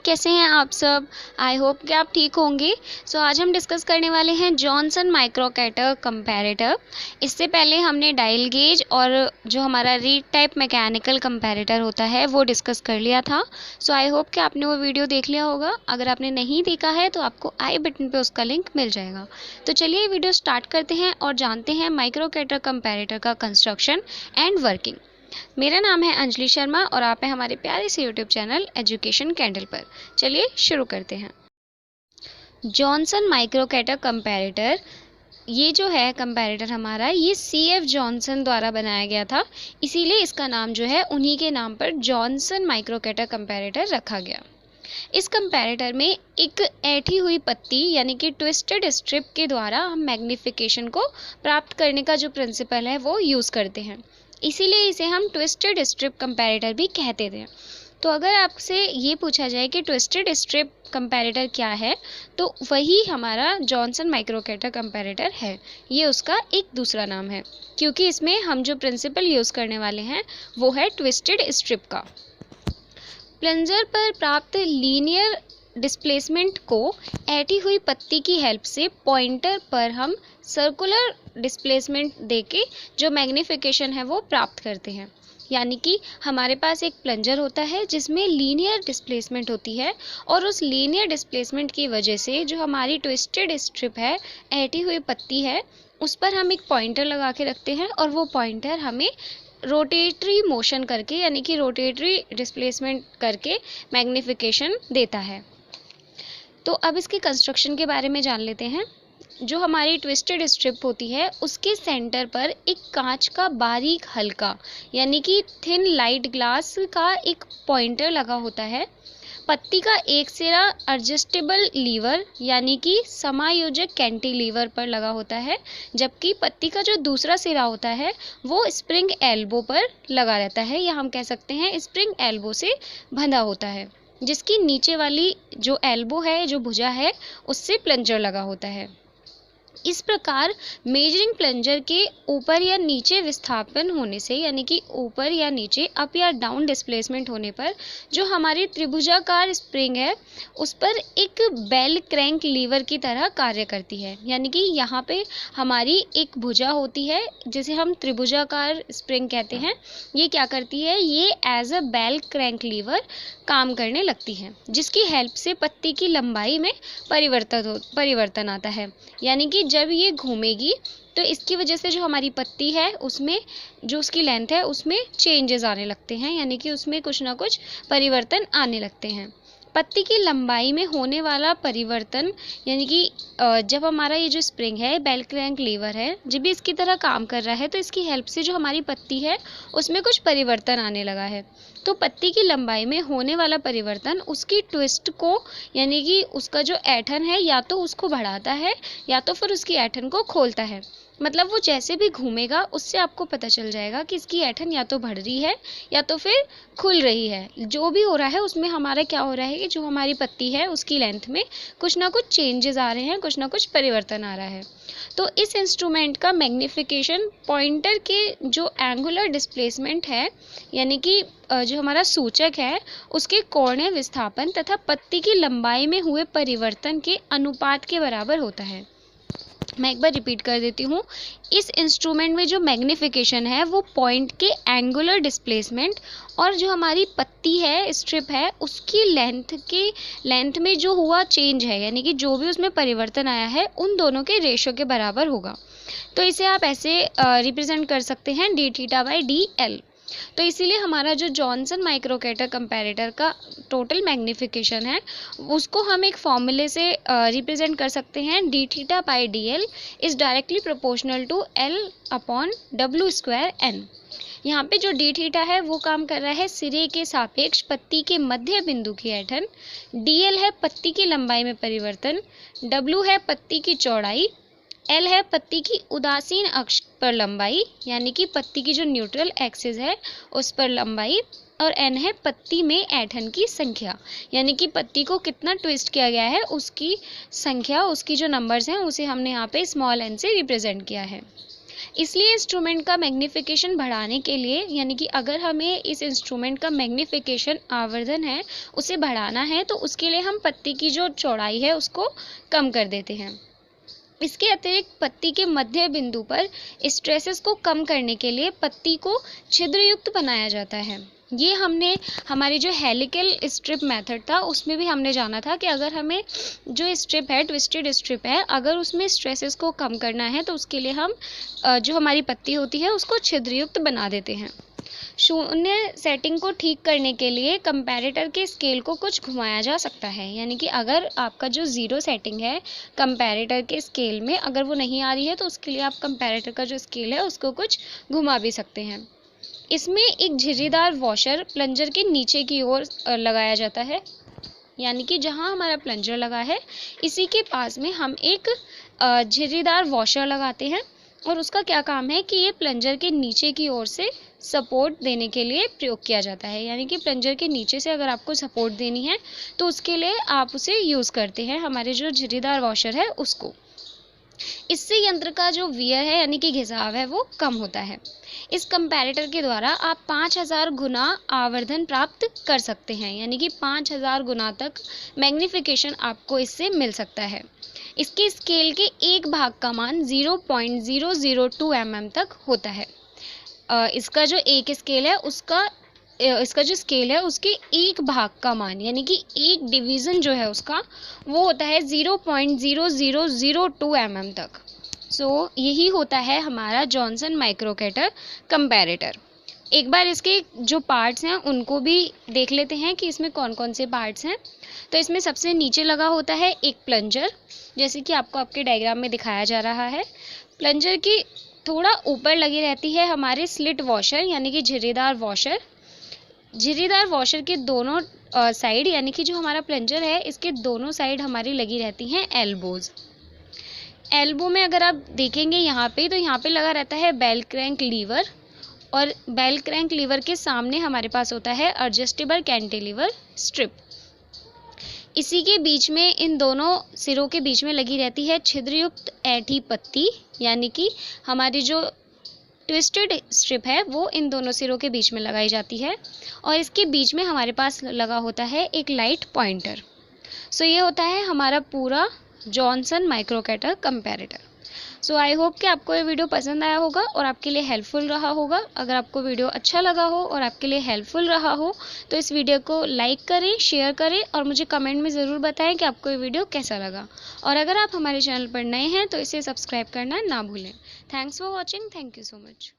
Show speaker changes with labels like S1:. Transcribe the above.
S1: कैसे हैं आप सब। आई होप कि आप ठीक होंगे। आज हम डिस्कस करने वाले हैं जॉनसन माइक्रोकैटर कंपैरेटर। इससे पहले हमने डायल गेज और जो हमारा रीड टाइप मैकेनिकल कंपैरेटर होता है वो डिस्कस कर लिया था। आई होप कि आपने वो वीडियो देख लिया होगा। अगर आपने नहीं देखा है तो आपको आई बटन पे उसका लिंक मिल जाएगा। तो चलिए वीडियो स्टार्ट करते हैं और जानते हैं माइक्रोकैटर कंपैरेटर का कंस्ट्रक्शन एंड वर्किंग। मेरा नाम है अंजलि शर्मा और आप हैं हमारे प्यारे से यूट्यूब चैनल एजुकेशन कैंडल पर। चलिए शुरू करते हैं। जॉनसन माइक्रोकैटर कंपैरेटर, ये जो है कंपैरेटर हमारा, ये CF जॉनसन द्वारा बनाया गया था, इसीलिए इसका नाम जो है उन्हीं के नाम पर जॉनसन माइक्रोकैटर कंपैरेटर रखा गया। इस कंपैरेटर में एक ऐठी हुई पत्ती यानी कि ट्विस्टेड स्ट्रिप के द्वारा हम मैग्नीफिकेशन को प्राप्त करने का जो प्रिंसिपल है वो यूज़ करते हैं, इसीलिए इसे हम ट्विस्टेड स्ट्रिप कंपैरेटर भी कहते थे। तो अगर आपसे ये पूछा जाए कि ट्विस्टेड स्ट्रिप कंपैरेटर क्या है, तो वही हमारा जॉनसन माइक्रोकैटर कंपैरेटर है। ये उसका एक दूसरा नाम है, क्योंकि इसमें हम जो प्रिंसिपल यूज़ करने वाले हैं वो है ट्विस्टेड स्ट्रिप का। प्लंजर पर प्राप्त लीनियर डिस्प्लेसमेंट को ऐठी हुई पत्ती की हेल्प से पॉइंटर पर हम सर्कुलर डिस्प्लेसमेंट देके जो मैग्नीफिकेशन है वो प्राप्त करते हैं। यानी कि हमारे पास एक प्लंजर होता है जिसमें लीनियर डिस्प्लेसमेंट होती है, और उस लीनियर डिस्प्लेसमेंट की वजह से जो हमारी ट्विस्टेड स्ट्रिप है, ऐठी हुई पत्ती है, उस पर हम एक पॉइंटर लगा के रखते हैं और वो पॉइंटर हमें रोटेटरी मोशन करके यानी कि रोटेटरी डिस्प्लेसमेंट करके मैग्नीफिकेशन देता है। तो अब इसके कंस्ट्रक्शन के बारे में जान लेते हैं। जो हमारी ट्विस्टेड स्ट्रिप होती है उसके सेंटर पर एक कांच का बारीक हल्का यानी कि थिन लाइट ग्लास का एक पॉइंटर लगा होता है। पत्ती का एक सिरा एडजस्टेबल लीवर यानी कि समायोजक कैंटिलीवर पर लगा होता है, जबकि पत्ती का जो दूसरा सिरा होता है वो स्प्रिंग एल्बो पर लगा रहता है, या हम कह सकते हैं स्प्रिंग एल्बो से बंधा होता है, जिसकी नीचे वाली जो एल्बो है, जो भुजा है, उससे प्लंजर लगा होता है। इस प्रकार मेजरिंग प्लंजर के ऊपर या नीचे विस्थापन होने से यानी कि ऊपर या नीचे अप या डाउन डिस्प्लेसमेंट होने पर जो हमारी त्रिभुजाकार स्प्रिंग है उस पर एक बेल क्रैंक लीवर की तरह कार्य करती है। यानी कि यहाँ पे हमारी एक भुजा होती है जिसे हम त्रिभुजाकार स्प्रिंग कहते हैं। ये क्या करती है, ये as a bell crank lever काम करने लगती है, जिसकी हेल्प से पत्ती की लंबाई में परिवर्तन आता है। यानी कि जब ये घूमेगी तो इसकी वजह से जो हमारी पत्ती है उसमें जो उसकी लेंथ है उसमें चेंजेस आने लगते हैं, यानी कि उसमें कुछ ना कुछ परिवर्तन आने लगते हैं। पत्ती की लंबाई में होने वाला परिवर्तन यानी कि जब हमारा ये जो स्प्रिंग है, बेल क्रैंक लीवर है, जब भी इसकी तरह काम कर रहा है तो इसकी हेल्प से जो हमारी पत्ती है उसमें कुछ परिवर्तन आने लगा है। तो पत्ती की लंबाई में होने वाला परिवर्तन उसकी ट्विस्ट को यानी कि उसका जो ऐंठन है या तो उसको बढ़ाता है या तो फिर उसकी ऐंठन को खोलता है। मतलब वो जैसे भी घूमेगा उससे आपको पता चल जाएगा कि इसकी ऐंठन या तो बढ़ रही है या तो फिर खुल रही है। जो भी हो रहा है उसमें हमारा क्या हो रहा है कि जो हमारी पत्ती है उसकी लेंथ में कुछ ना कुछ चेंजेस आ रहे हैं, कुछ ना कुछ परिवर्तन आ रहा है। तो इस इंस्ट्रूमेंट का मैग्नीफिकेशन पॉइंटर के जो एंगुलर डिस्प्लेसमेंट है यानी कि जो हमारा सूचक है उसके कोणीय विस्थापन तथा पत्ती की लंबाई में हुए परिवर्तन के अनुपात के बराबर होता है। मैं एक बार रिपीट कर देती हूँ। इस इंस्ट्रूमेंट में जो मैग्नीफिकेशन है वो पॉइंट के एंगुलर डिस्प्लेसमेंट और जो हमारी पत्ती है, स्ट्रिप है, उसकी लेंथ में जो हुआ चेंज है यानी कि जो भी उसमें परिवर्तन आया है उन दोनों के रेशो के बराबर होगा। तो इसे आप ऐसे रिप्रेजेंट कर सकते हैं d(θ/dl)। तो इसीलिए हमारा जो जॉनसन माइक्रोकैटर कंपैरेटर का टोटल मैग्नीफिकेशन है उसको हम एक फॉर्मूले से रिप्रेजेंट कर सकते हैं। d(θ/dl) is directly proportional to L/W²n। यहाँ पे जो d(θ) है वो काम कर रहा है सिरे के सापेक्ष पत्ती के मध्य बिंदु की ऐंठन, dl है पत्ती की लंबाई में परिवर्तन, w है पत्ती की चौड़ाई, L है पत्ती की उदासीन अक्ष पर लंबाई यानी कि पत्ती की जो न्यूट्रल एक्सिस है उस पर लंबाई, और n है पत्ती में ऐंठन की संख्या यानी कि पत्ती को कितना ट्विस्ट किया गया है उसकी संख्या, उसकी जो नंबर्स हैं उसे हमने यहाँ पे स्मॉल n से रिप्रेजेंट किया है। इसलिए इंस्ट्रूमेंट का मैग्नीफिकेशन बढ़ाने के लिए, यानी कि अगर हमें इस इंस्ट्रूमेंट का मैग्नीफिकेशन आवर्धन है उसे बढ़ाना है, तो उसके लिए हम पत्ती की जो चौड़ाई है उसको कम कर देते हैं। इसके अतिरिक्त पत्ती के मध्य बिंदु पर स्ट्रेसेस को कम करने के लिए पत्ती को छिद्रयुक्त बनाया जाता है। ये हमने हमारी जो हेलिकल स्ट्रिप मेथड था उसमें भी हमने जाना था कि अगर हमें जो स्ट्रिप है, ट्विस्टेड स्ट्रिप है, अगर उसमें स्ट्रेसेस को कम करना है तो उसके लिए हम जो हमारी पत्ती होती है उसको छिद्रयुक्त बना देते हैं। शून्य सेटिंग को ठीक करने के लिए कंपैरेटर के स्केल को कुछ घुमाया जा सकता है, यानी कि अगर आपका जो ज़ीरो सेटिंग है कंपैरेटर के स्केल में अगर वो नहीं आ रही है तो उसके लिए आप कंपैरेटर का जो स्केल है उसको कुछ घुमा भी सकते हैं। इसमें एक झिर्रीदार वॉशर प्लंजर के नीचे की ओर लगाया जाता है, यानी कि जहां हमारा प्लंजर लगा है इसी के पास में हम एक झिर्रीदार वॉशर लगाते हैं और उसका क्या काम है कि ये प्लंजर के नीचे की ओर से सपोर्ट देने के लिए प्रयोग किया जाता है, यानी कि प्लंजर के नीचे से अगर आपको सपोर्ट देनी है तो उसके लिए आप उसे यूज़ करते हैं, हमारे जो झिर्रीदार वॉशर है उसको। इससे यंत्र का जो वियर है यानी कि घिसाव है वो कम होता है। इस कंपैरेटर के द्वारा आप 5000 गुना आवर्धन प्राप्त कर सकते हैं, यानी कि 5000 गुना तक मैग्नीफिकेशन आपको इससे मिल सकता है। इसके स्केल के एक भाग का मान 0.002 mm तक होता है। इसका जो एक स्केल है इसका जो स्केल है उसके एक भाग का मान, यानी कि एक डिवीज़न जो है उसका वो होता है 0.0002 mm तक। सो यही होता है हमारा जॉनसन माइक्रोकैटर कंपैरेटर। एक बार इसके जो पार्ट्स हैं उनको भी देख लेते हैं कि इसमें कौन कौन से पार्ट्स हैं। तो इसमें सबसे नीचे लगा होता है एक प्लंजर, जैसे कि आपको आपके डायग्राम में दिखाया जा रहा है। प्लंजर की थोड़ा ऊपर लगी रहती है हमारे स्लिट वॉशर, यानी कि झिर्रीदार वॉशर। झिर्रीदार वॉशर के दोनों साइड, यानी कि जो हमारा प्लंजर है इसके दोनों साइड हमारी लगी रहती हैं एल्बोज। एल्बो में अगर आप देखेंगे यहाँ पे, तो यहाँ पे लगा रहता है बेल क्रैंक लीवर, और बेल क्रैंक लीवर के सामने हमारे पास होता है एडजस्टेबल कैंटिलीवर स्ट्रिप। इसी के बीच में, इन दोनों सिरों के बीच में लगी रहती है छिद्रयुक्त ऐंठी पत्ती, यानी कि हमारी जो ट्विस्टेड स्ट्रिप है वो इन दोनों सिरों के बीच में लगाई जाती है, और इसके बीच में हमारे पास लगा होता है एक लाइट पॉइंटर। सो ये होता है हमारा पूरा Johnson microcator comparator. So I hope कि आपको ये वीडियो पसंद आया होगा और आपके लिए हेल्पफुल रहा होगा। अगर आपको वीडियो अच्छा लगा हो और आपके लिए हेल्पफुल रहा हो तो इस वीडियो को लाइक करें, शेयर करें और मुझे कमेंट में ज़रूर बताएं कि आपको ये वीडियो कैसा लगा। और अगर आप हमारे चैनल पर नए हैं तो इसे सब्सक्राइब करना ना भूलें। Thanks for watching. Thank you so much.